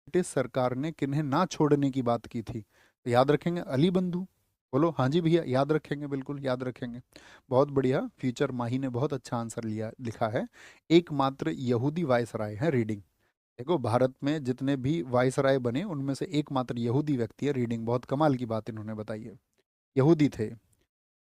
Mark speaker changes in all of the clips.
Speaker 1: British सरकार ने किन्हें ना छोड़ने की बात की थी? तो याद रखेंगे अली बंधु। बोलो हाँ जी भैया, याद रखेंगे, बिल्कुल याद रखेंगे। बहुत बढ़िया, फ्यूचर माही ने बहुत अच्छा आंसर लिया लिखा है। एकमात्र यहूदी वायसराय है, रीडिंग। देखो भारत में जितने भी वायसराय बने उनमें से एकमात्र यहूदी व्यक्ति है, रीडिंग। बहुत कमाल की बात इन्होंने बताई है, यहूदी थे।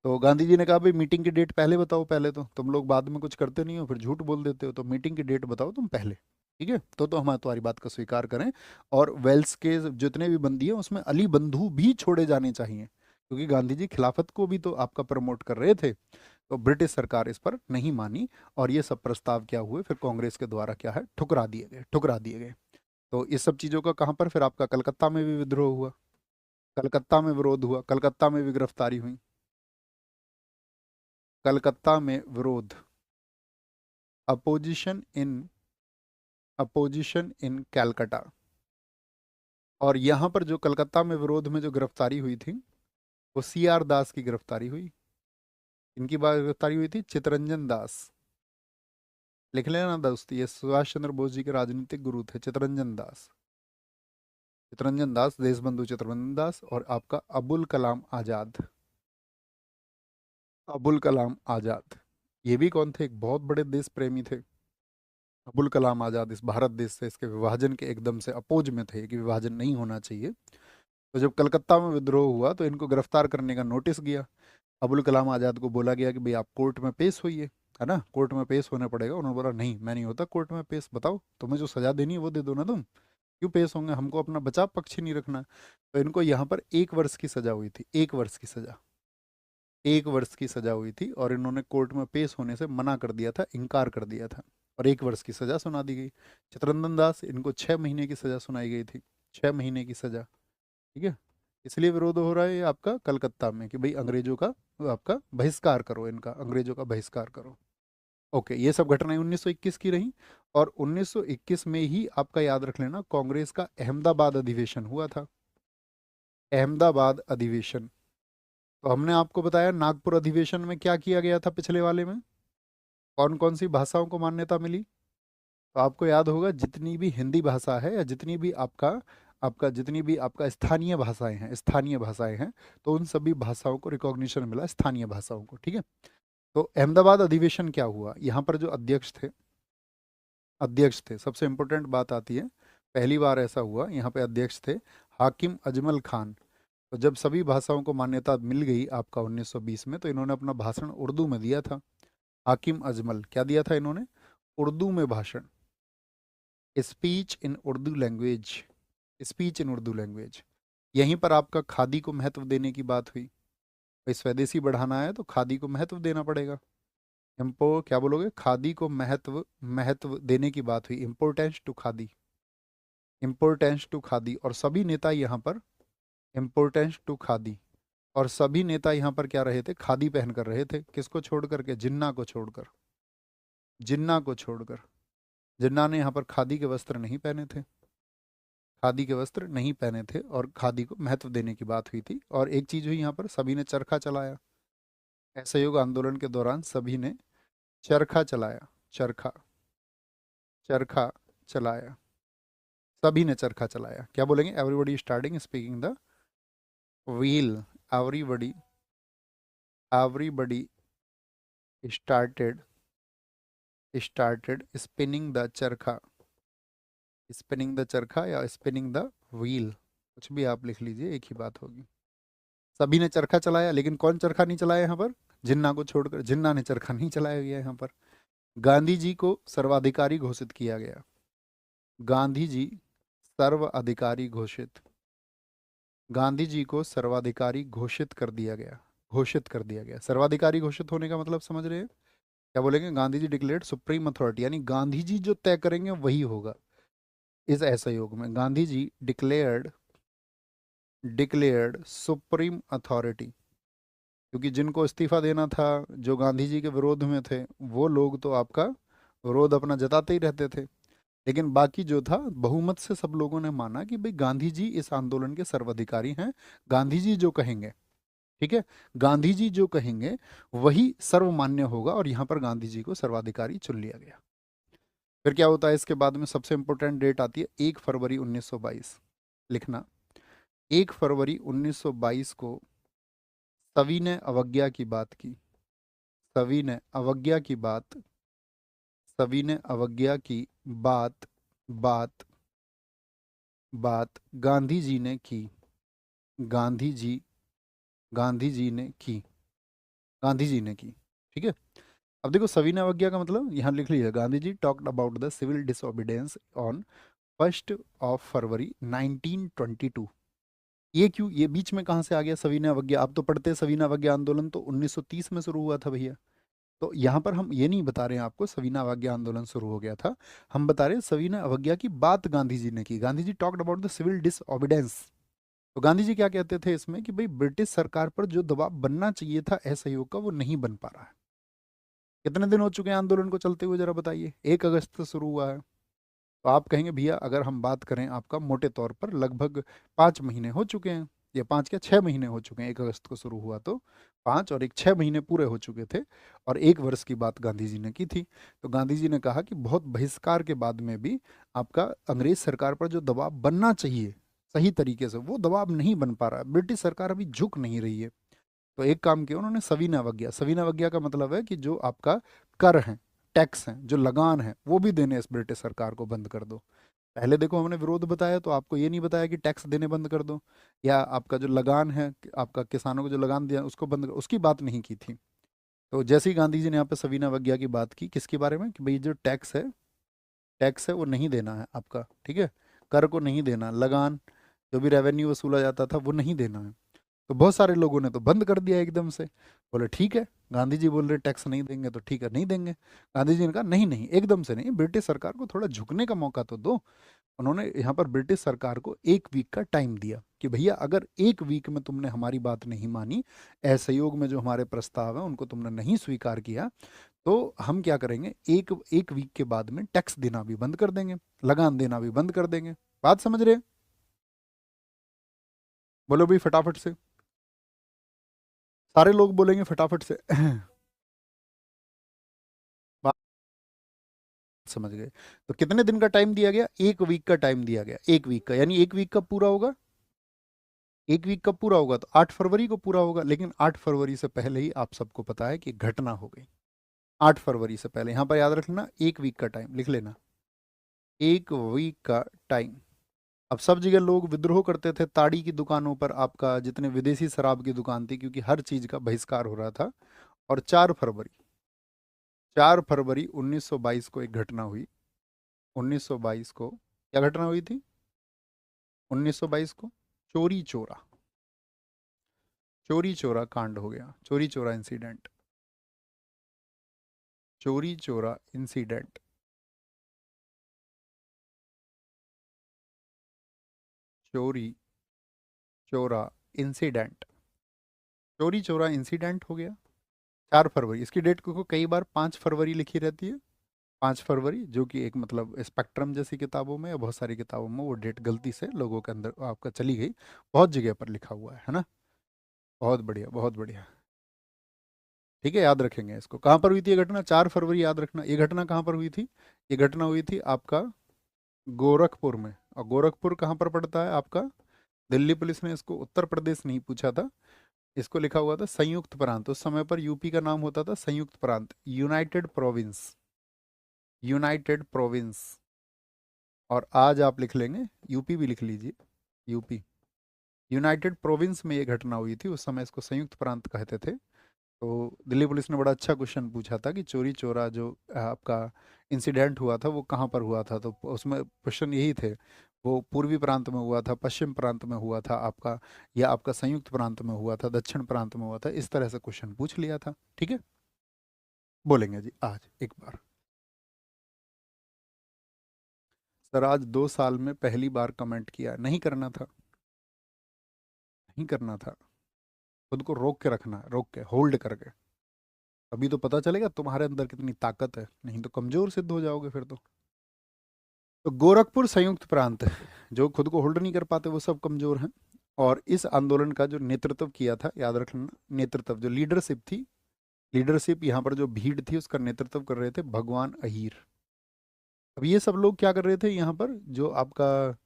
Speaker 1: तो गांधी जी ने कहा भाई मीटिंग की डेट पहले बताओ, पहले तो तुम लोग बाद में कुछ करते नहीं हो, फिर झूठ बोल देते हो, तो मीटिंग की डेट बताओ तुम पहले। ठीक है, तो हम तुम्हारी बात का स्वीकार करें। और वेल्स के जितने भी बंदी हैं उसमें अली बंधु भी छोड़े जाने चाहिए, क्योंकि गांधी जी खिलाफत को भी तो आपका प्रमोट कर रहे थे। तो ब्रिटिश सरकार इस पर नहीं मानी, और ये सब प्रस्ताव क्या हुए फिर कांग्रेस के द्वारा क्या है, ठुकरा दिए गए, ठुकरा दिए गए। तो इस सब चीज़ों का कहाँ पर फिर आपका कलकत्ता में भी विद्रोह हुआ, कलकत्ता में विरोध हुआ, कलकत्ता में भी गिरफ्तारी हुई, कलकत्ता में विरोध, opposition in, opposition in Calcutta. और यहाँ पर जो कलकत्ता में विरोध में जो गिरफ्तारी हुई थी, वो सी आर दास की गिरफ्तारी हुई। इनकी बात गिरफ्तारी हुई थी चितरंजन दास। लिख लेना दोस्त, ये सुभाष चंद्र बोस जी के राजनीतिक गुरु थे, चितरंजन दास। चितरंजन दास, देशबंधु चितरंजन दास, और आपका अबुल कलाम आजाद, अबुल कलाम आजाद। ये भी कौन थे, एक बहुत बड़े देश प्रेमी थे। अबुल कलाम आजाद इस भारत देश से, इसके विभाजन के एकदम से अपोज में थे कि विभाजन नहीं होना चाहिए। तो जब कलकत्ता में विद्रोह हुआ तो इनको गिरफ्तार करने का नोटिस गया। अबुल कलाम आजाद को बोला गया कि भाई आप कोर्ट में पेश होइए, है ना, कोर्ट में पेश होना पड़ेगा। उन्होंने बोला नहीं, मैं नहीं होता कोर्ट में पेश, बताओ तुम्हें जो सजा देनी है वो दे दो ना, तुम क्यों पेश होंगे, हमको अपना बचाव पक्ष ही नहीं रखना। तो इनको यहाँ पर 1 वर्ष की सजा हुई थी, 1 वर्ष की सजा, 1 वर्ष की सजा हुई थी, और इन्होंने कोर्ट में पेश होने से मना कर दिया था, इनकार कर दिया था, और 1 वर्ष की सजा सुना दी गई। चित्तरंजन दास, इनको 6 महीने की सजा सुनाई गई थी, 6 महीने की सजा। ठीक है, इसलिए विरोध हो रहा है ये आपका कलकत्ता में कि भाई अंग्रेजों का आपका बहिष्कार करो, इनका अंग्रेजों का बहिष्कार करो। ओके, ये सब घटनाएं 1921 की रही। और 1921 में ही आपका याद रख लेना, कांग्रेस का अहमदाबाद अधिवेशन हुआ था, अहमदाबाद अधिवेशन। तो हमने आपको बताया नागपुर अधिवेशन में क्या किया गया था, पिछले वाले में कौन कौन सी भाषाओं को मान्यता मिली। तो आपको याद होगा जितनी भी हिंदी भाषा है, या जितनी भी आपका आपका जितनी भी आपका स्थानीय भाषाएं हैं, स्थानीय भाषाएं हैं, तो उन सभी भाषाओं को रिकॉग्निशन मिला, स्थानीय भाषाओं को। ठीक है, तो अहमदाबाद अधिवेशन क्या हुआ, यहाँ पर जो अध्यक्ष थे, अध्यक्ष थे, सबसे इंपॉर्टेंट बात आती है, पहली बार ऐसा हुआ, यहाँ पे अध्यक्ष थे हाकिम अजमल खान। तो जब सभी भाषाओं को मान्यता मिल गई आपका 1920 में, तो इन्होंने अपना भाषण उर्दू में दिया था। हाकिम अजमल क्या दिया था इन्होंने, उर्दू में भाषण, speech in Urdu language, speech in Urdu language. यहीं पर आपका खादी को महत्व देने की बात हुई, भाई स्वदेशी बढ़ाना है तो खादी को महत्व देना पड़ेगा। इम्पो क्या बोलोगे, खादी को महत्व, महत्व देने की बात हुई, importance to khadi, importance to khadi. और सभी नेता यहाँ पर, इम्पोर्टेंस टू खादी, और सभी नेता यहाँ पर क्या रहे थे, खादी पहन कर रहे थे, किसको छोड़ करके, जिन्ना को छोड़कर, जिन्ना को छोड़कर। जिन्ना ने यहाँ पर खादी के वस्त्र नहीं पहने थे, खादी के वस्त्र नहीं पहने थे, और खादी को महत्व देने की बात हुई थी। और एक चीज हुई यहाँ पर, सभी ने चरखा चलाया, असहयोग आंदोलन के दौरान सभी ने चरखा चलाया, चरखा, चरखा चलाया, सभी ने चरखा चलाया। क्या बोलेंगे, everybody starting speaking the wheel, everybody, everybody started, started spinning the चरखा, स्पिनिंग द चरखा या स्पिनिंग द व्हील, कुछ भी आप लिख लीजिए, एक ही बात होगी। सभी ने चरखा चलाया, लेकिन कौन चरखा नहीं चलाया यहाँ पर, जिन्ना को छोड़कर, जिन्ना ने चरखा नहीं चलाया गया यहाँ पर। गांधी जी को सर्वाधिकारी घोषित किया गया, गांधी जी सर्वाधिकारी घोषित, गांधी जी को सर्वाधिकारी घोषित कर दिया गया, घोषित कर दिया गया। सर्वाधिकारी घोषित होने का मतलब समझ रहे हैं, क्या बोलेंगे, Gandhi ji declared supreme authority, यानी गांधी जी जो तय करेंगे वही होगा। इस असहयोग में Gandhi ji declared, declared supreme authority, क्योंकि जिनको इस्तीफा देना था, जो गांधी जी के विरोध में थे, वो लोग तो आपका विरोध अपना जताते ही रहते थे। लेकिन बाकी जो था, बहुमत से सब लोगों ने माना कि भाई गांधी जी इस आंदोलन के सर्वाधिकारी हैं, गांधी जी जो कहेंगे, ठीक है, गांधी जी जो कहेंगे वही सर्वमान्य होगा, और यहाँ पर गांधी जी को सर्वाधिकारी चुन लिया गया। फिर क्या होता है इसके बाद में, सबसे इंपॉर्टेंट डेट आती है 1 फरवरी 1922। लिखना, 1 फरवरी 1922 को सविनय अवज्ञा की बात की। सविनय अवज्ञा की बात, सविनय अवज्ञा की बात बात बात गांधी जी ने की। गांधी जी, गांधी जी ने की, गांधी जी ने की। ठीक है। अब देखो सविनय अवज्ञा का मतलब यहाँ लिख लीजिए, Gandhi ji talked about the civil disobedience on 1 February 1922। ये क्यों, ये बीच में कहाँ से आ गया सविनय अवज्ञा? आप तो पढ़ते हैं सविनय अवज्ञा आंदोलन तो 1930 में शुरू हुआ था भैया। तो यहाँ पर हम ये नहीं बता रहे हैं आपको सविनय अवज्ञा आंदोलन शुरू हो गया था, हम बता रहे हैं सविनय अवज्ञा की बात गांधी जी ने की। Gandhi ji talked about the civil डिसओबिडेंस। तो गांधी जी क्या कहते थे इसमें कि भाई ब्रिटिश सरकार पर जो दबाव बनना चाहिए था असहयोग का, वो नहीं बन पा रहा है। कितने दिन हो चुके हैं आंदोलन को चलते हुए, जरा बताइए। 1 अगस्त से शुरू हुआ है। तो आप कहेंगे भैया अगर हम बात करें आपका मोटे तौर पर लगभग 5 महीने हो चुके हैं, या 5 क्या 6 महीने हो चुके हैं। 1 अगस्त को शुरू हुआ तो 5 और 1 6 महीने पूरे हो चुके थे, और 1 वर्ष की बात गांधी जी ने की थी। तो गांधी जी ने कहा कि बहुत बहिष्कार के बाद में भी आपका अंग्रेज सरकार पर जो दबाव बनना चाहिए सही तरीके से, वो दबाव नहीं बन पा रहा है। ब्रिटिश सरकार अभी झुक नहीं रही है। तो एक काम किया उन्होंने, सविनय अवज्ञा। सविनय अवज्ञा का मतलब है कि जो आपका कर है, टैक्स है, जो लगान है, वो भी देने इस ब्रिटिश सरकार को बंद कर दो। पहले देखो हमने विरोध बताया तो आपको ये नहीं बताया कि टैक्स देने बंद कर दो, या आपका जो लगान है, आपका किसानों को जो लगान दिया उसको बंद कर, उसकी बात नहीं की थी। तो जैसे ही गांधी जी ने यहाँ पे सविनय अवज्ञा की बात की, किसके बारे में, कि भाई जो टैक्स है, टैक्स है वो नहीं देना है आपका। ठीक है। कर को नहीं देना, लगान जो भी रेवेन्यू वसूला जाता था वो नहीं देना है। तो बहुत सारे लोगों ने तो बंद कर दिया एकदम से। बोले ठीक है, गांधी जी बोल रहे टैक्स नहीं देंगे तो ठीक है नहीं देंगे। गांधी जी ने कहा नहीं नहीं, एकदम से नहीं, ब्रिटिश सरकार को थोड़ा झुकने का मौका तो दो। उन्होंने यहाँ पर ब्रिटिश सरकार को 1 वीक का टाइम दिया कि भैया अगर 1 वीक में तुमने हमारी बात नहीं मानी, असहयोग में जो हमारे प्रस्ताव है उनको तुमने नहीं स्वीकार किया, तो हम क्या करेंगे, एक एक वीक के बाद में टैक्स देना भी बंद कर देंगे, लगान देना भी बंद कर देंगे। बात समझ रहे हैं? बोलो भाई फटाफट से, सारे लोग बोलेंगे फटाफट से। बात समझ गए? तो कितने दिन का टाइम दिया गया, 1 वीक का टाइम दिया गया। 1 वीक का, यानी 1 वीक कब पूरा होगा, 1 वीक कब पूरा होगा, तो 8 फरवरी को पूरा होगा। लेकिन 8 फरवरी से पहले ही आप सबको पता है कि घटना हो गई। 8 फरवरी से पहले, यहां पर याद रख लेना 1 वीक का टाइम लिख लेना, 1 वीक का टाइम। अब सब जगह लोग विद्रोह करते थे ताड़ी की दुकानों पर, आपका जितने विदेशी शराब की दुकान थी, क्योंकि हर चीज का बहिष्कार हो रहा था। और 4 फरवरी, 4 फरवरी 1922 को एक घटना हुई। 1922 को क्या घटना हुई थी, 1922 को चोरी चोरा, चोरी चोरा कांड हो गया, चोरी चोरा इंसिडेंट, चोरी चोरा इंसिडेंट, चोरी चोरा इंसिडेंट, चोरी चोरा इंसिडेंट हो गया। 4 फरवरी, इसकी डेट को कई बार 5 फरवरी लिखी रहती है। 5 फरवरी, जो कि एक मतलब स्पेक्ट्रम जैसी किताबों में या बहुत सारी किताबों में वो डेट गलती से लोगों के अंदर आपका चली गई। बहुत जगह पर लिखा हुआ है ना। बहुत बढ़िया, बहुत बढ़िया। ठीक है, याद रखेंगे इसको। कहाँ पर हुई थी ये घटना, 4 फरवरी याद रखना। ये घटना कहाँ पर हुई थी, ये घटना हुई थी आपका गोरखपुर में। और गोरखपुर कहाँ पर पड़ता है आपका, दिल्ली पुलिस ने इसको उत्तर प्रदेश नहीं पूछा था, इसको लिखा हुआ था संयुक्त प्रांत। उस समय पर यूपी का नाम होता था संयुक्त प्रांत, यूनाइटेड प्रोविंस, यूनाइटेड प्रोविंस। और आज आप लिख लेंगे, यूपी भी लिख लीजिए, यूपी। यूनाइटेड प्रोविंस में ये घटना हुई थी, उस समय इसको संयुक्त प्रांत कहते थे। तो दिल्ली पुलिस ने बड़ा अच्छा क्वेश्चन पूछा था कि चोरी चोरा जो आपका इंसिडेंट हुआ था वो कहाँ पर हुआ था। तो उसमें क्वेश्चन यही थे, वो पूर्वी प्रांत में हुआ था, पश्चिम प्रांत में हुआ था आपका, या आपका संयुक्त प्रांत में हुआ था, दक्षिण प्रांत में हुआ था, इस तरह से क्वेश्चन पूछ लिया था। ठीक है, बोलेंगे जी आज एक बार। सर आज 2 साल में पहली बार कमेंट किया, नहीं करना था, नहीं करना था। खुद को रोक के रखना है, रोक के, होल्ड करके। अभी तो पता चलेगा तुम्हारे अंदर कितनी ताकत है, नहीं तो कमजोर सिद्ध हो जाओगे फिर तो। तो गोरखपुर संयुक्त प्रांत, जो खुद को होल्ड नहीं कर पाते वो सब कमजोर हैं। और इस आंदोलन का जो नेतृत्व किया था, याद रखना, नेतृत्व जो लीडरशिप थी, लीडरशिप यहाँ पर जो भीड़ थी उसका नेतृत्व कर रहे थे भगवान अहीर। अब ये सब लोग क्या कर रहे थे यहाँ पर, जो आपका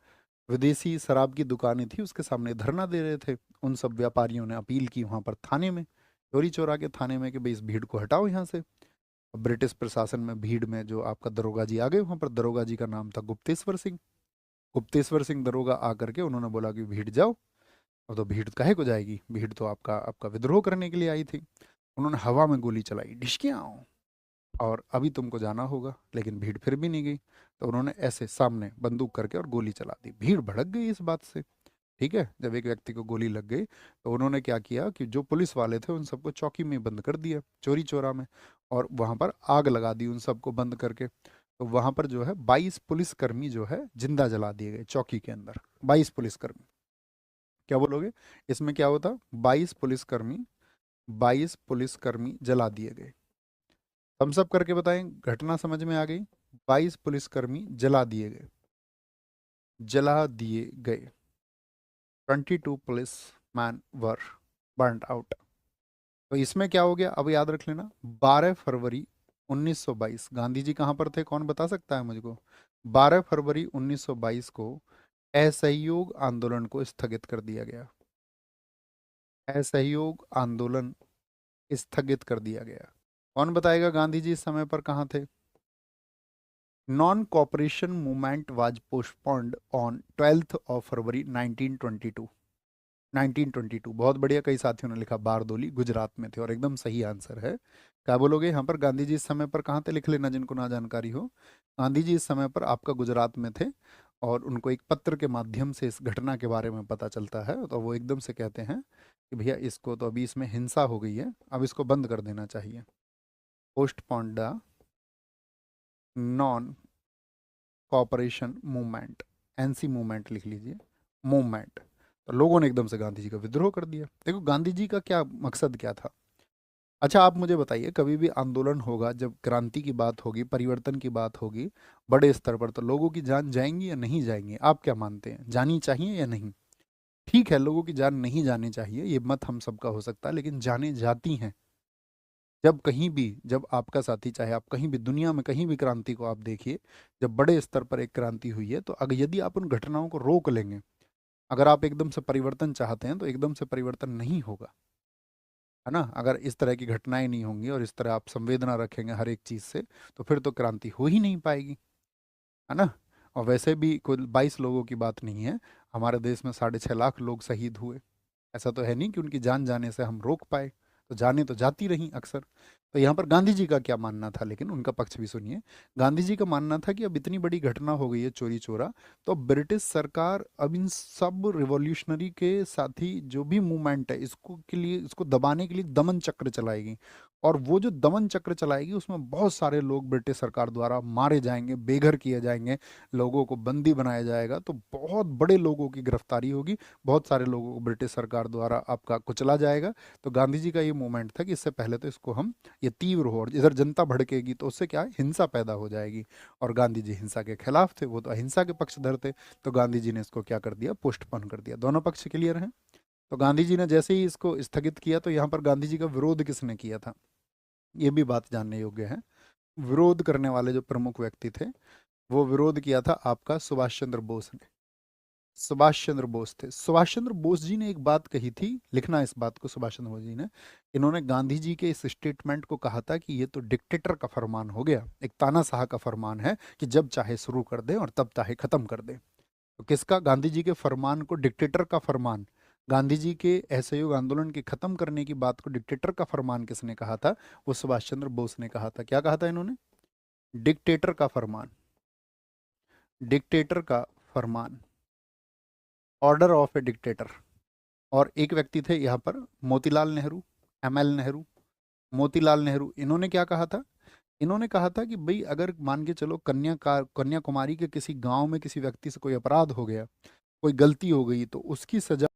Speaker 1: विदेशी शराब की दुकानें थी उसके सामने धरना दे रहे थे। उन सब व्यापारियों ने अपील की वहाँ पर थाने में, चोरी चोरा के थाने में, कि भाई इस भीड़ को हटाओ यहाँ से। अब ब्रिटिश प्रशासन में भीड़ में जो आपका दरोगा जी आ गए वहाँ पर, दरोगा जी का नाम था गुप्तेश्वर सिंह। गुप्तेश्वर सिंह दरोगा आकर के उन्होंने बोला कि भीड़ जाओ। अब तो भीड़ काहे को जाएगी, भीड़ तो आपका आपका विद्रोह करने के लिए आई थी। उन्होंने हवा में गोली चलाई, ढिशकियाँ, और अभी तुमको जाना होगा। लेकिन भीड़ फिर भी नहीं गई, तो उन्होंने ऐसे सामने बंदूक करके और गोली चला दी। भीड़ भड़क गई इस बात से। ठीक है, जब एक व्यक्ति को गोली लग गई तो उन्होंने क्या किया कि जो पुलिस वाले थे उन सबको चौकी में बंद कर दिया, चोरी चोरा में, और वहां पर आग लगा दी उन सबको बंद करके। तो वहां पर जो है 22 पुलिसकर्मी जो है जिंदा जला दिए गए चौकी के अंदर। 22 पुलिसकर्मी, क्या बोलोगे इसमें क्या होता? 22 पुलिसकर्मी, 22 पुलिसकर्मी जला दिए गए। हम सब करके बताएं, घटना समझ में आ गई? 22 पुलिसकर्मी जला दिए गए, जला दिए गए। 22 पुलिस मैन वर बर्न्ड आउट। तो इसमें क्या हो गया, अब याद रख लेना, 12 फरवरी 1922 गांधी जी कहाँ पर थे, कौन बता सकता है मुझको? 12 फरवरी 1922 को असहयोग आंदोलन को स्थगित कर दिया गया। असहयोग आंदोलन स्थगित कर दिया गया। कौन बताएगा गांधी जी इस समय पर कहाँ थे? Non cooperation movement was postponed on 12 फरवरी 1922। 1922, बहुत बढ़िया। कई साथियों ने लिखा बारदोली गुजरात में थे, और एकदम सही आंसर है। क्या बोलोगे यहाँ पर, गांधी जी इस समय पर कहाँ थे? लिख लेना जिनको ना जानकारी हो। गांधी जी इस समय पर आपका गुजरात में थे, और उनको एक पत्र के माध्यम से इस घटना के बारे में पता चलता है। तो वो एकदम से कहते हैं कि भैया इसको तो अभी इसमें हिंसा हो गई है, अब इसको बंद कर देना चाहिए। Postponed the non cooperation movement, NC movement लिख लीजिए, मूवमेंट। तो लोगों ने एकदम से गांधी जी का विद्रोह कर दिया। देखो गांधी जी का क्या मकसद क्या था। अच्छा आप मुझे बताइए, कभी भी आंदोलन होगा, जब क्रांति की बात होगी, परिवर्तन की बात होगी बड़े स्तर पर, तो लोगों की जान जाएंगी या नहीं जाएंगी? आप क्या मानते हैं, जानी चाहिए या नहीं? ठीक है, लोगों की जान नहीं जानी चाहिए, ये मत हम सबका हो सकता है, लेकिन जाने जाती हैं। जब कहीं भी, जब आपका साथी, चाहे आप कहीं भी दुनिया में कहीं भी क्रांति को आप देखिए, जब बड़े स्तर पर एक क्रांति हुई है, तो अगर यदि आप उन घटनाओं को रोक लेंगे, अगर आप एकदम से परिवर्तन चाहते हैं, तो एकदम से परिवर्तन नहीं होगा, है ना। अगर इस तरह की घटनाएं नहीं होंगी और इस तरह आप संवेदना रखेंगे हर एक चीज़ से, तो फिर तो क्रांति हो ही नहीं पाएगी, है ना। और वैसे भी कुल 22 लोगों की बात नहीं है, हमारे देश में 6.5 लाख लोग शहीद हुए। ऐसा तो है नहीं कि उनकी जान जाने से हम रोक पाए, तो जाने तो जाती रहीं अक्सर। तो यहाँ पर गांधी जी का क्या मानना था, लेकिन उनका पक्ष भी सुनिए। गांधी जी का मानना था कि अब इतनी बड़ी घटना हो गई है चोरी चोरा, तो ब्रिटिश सरकार अब इन सब रिवॉल्यूशनरी के साथी जो भी मूवमेंट है, इसको के लिए, इसको दबाने के लिए दमन चक्र चलाएगी। और वो जो दमन चक्र चलाएगी उसमें बहुत सारे लोग ब्रिटिश सरकार द्वारा मारे जाएंगे, बेघर किए जाएंगे, लोगों को बंदी बनाया जाएगा, तो बहुत बड़े लोगों की गिरफ्तारी होगी, बहुत सारे लोगों को ब्रिटिश सरकार द्वारा आपका कुचला जाएगा। तो गांधी जी का ये मूवमेंट था कि इससे पहले तो इसको हम, ये तीव्र हो, और इधर जनता भड़केगी तो उससे क्या है, हिंसा पैदा हो जाएगी। और गांधी जी हिंसा के खिलाफ थे, वो तो अहिंसा के पक्षधर थे। तो गांधी जी ने इसको क्या कर दिया, पोस्टपोन कर दिया। दोनों पक्ष क्लियर हैं? तो गांधी जी ने जैसे ही इसको स्थगित किया, तो यहाँ पर गांधी जी का विरोध किसने किया था, ये भी बात जानने योग्य है। विरोध करने वाले जो प्रमुख व्यक्ति थे, वो विरोध किया था आपका सुभाष चंद्र बोस ने। सुभाष चंद्र बोस थे। सुभाष चंद्र बोस जी ने एक बात कही थी, लिखना इस बात को, सुभाष चंद्र बोस जी ने, इन्होंने गांधी जी के इस स्टेटमेंट को कहा था कि ये तो डिक्टेटर का फरमान हो गया, एक तानाशाह का फरमान है कि जब चाहे शुरू कर दे और तब चाहे खत्म कर दे। तो किसका, गांधी जी के फरमान को डिक्टेटर का फरमान, गांधी जी के असहयोग आंदोलन के खत्म करने की बात को डिक्टेटर का फरमान किसने कहा था? वो सुभाष चंद्र बोस ने कहा था। क्या कहा था इन्होंने? डिक्टेटर का फरमान, डिक्टेटर का फरमान, ऑर्डर ऑफ ए डिक्टेटर। और एक व्यक्ति थे यहाँ पर, मोतीलाल नेहरू, एमएल नेहरू, मोतीलाल नेहरू। इन्होंने क्या कहा था? इन्होंने कहा था कि भाई अगर मान के चलो कन्याकुमारी के किसी गांव में किसी व्यक्ति से कोई अपराध हो गया, कोई गलती हो गई, तो उसकी सजा